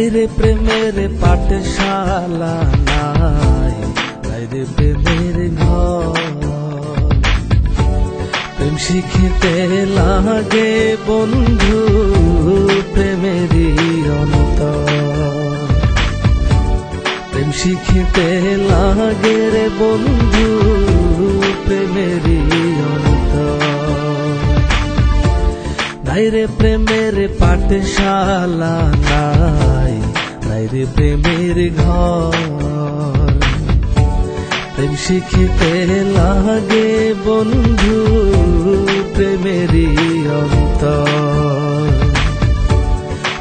নাই রে প্রেমের পাঠশালা, নাই রে প্রেমের ঘর। প্রেম শিখিতে লাগে বন্ধু প্রেমেরই অন্তর। প্রেম শিখিতে লাগে রে বন্ধু প্রেমেরই অন্তর। নাই রে প্রেমের পাঠশালা, নাই রে প্রেমের ঘর। প্রেম শিখিতে লাগে বন্ধু প্রেমেরই অন্তর।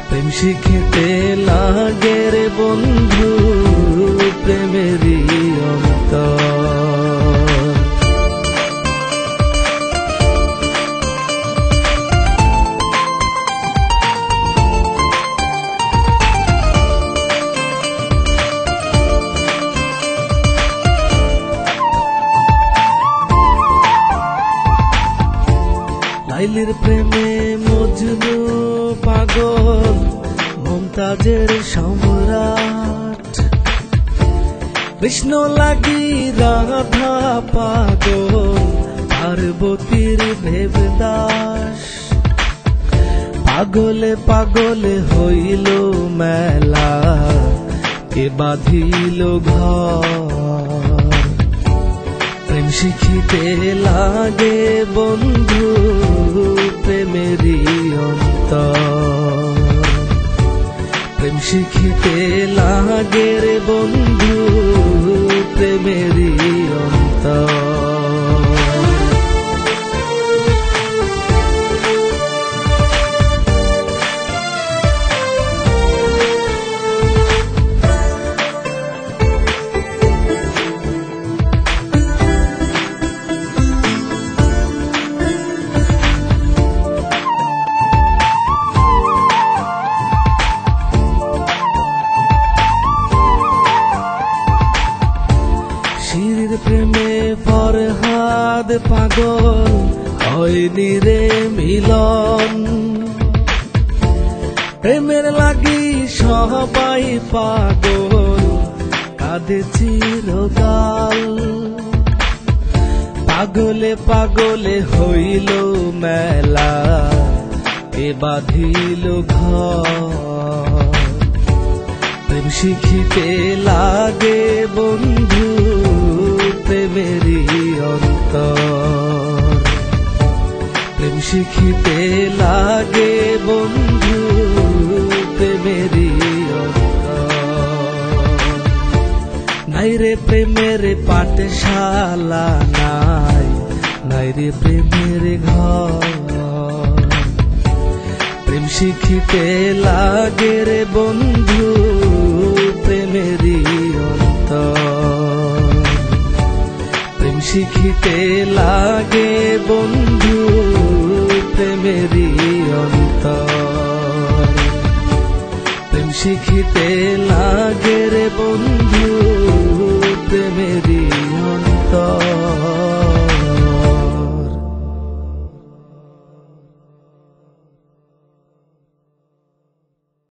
প্রেম শিখিতে লাগে রে বন্ধু প্রেমেরই অন্তর। লাইলির প্রেমে মজনু পাগল, মমতাজের সম্রাট। কৃষ্ণ লাগি রাধা পাগল, পার্বতীর দেবদাস। পাগলে পাগলে হইল মেলা, কে বাঁধিল ঘর। প্রেম শিখিতে লাগে বন্ধু প্রেমেরই অন্তর। প্রেম শিখিতে লাগে রে বন্ধু প্রেমেরই অন্তর। শিরির প্রেমে ফরহাদ পাগল, হয়নি রে মিলন। প্রেমের লাগি সবাই পাগল, কাঁদে চিরকাল। পাগলে পাগলে হইল মেলা, কে বাঁধিল ঘর। প্রেম শিখিতে লাগে বন্ধু প্রেমেরই অন্তর। প্রেম শিখিতে লাগে বন্ধু প্রেমেরই অন্তর। নাই রে প্রেমের পাঠশালা, নাই রে প্রেমের ঘর। প্রেম শিখিতে লাগে রে বন্ধু প্রেমেরই অন্তর। প্রেম শিখিতে লাগে বন্ধু প্রেমেরই অন্তর। প্রেম শিখিতে লাগে রে বন্ধু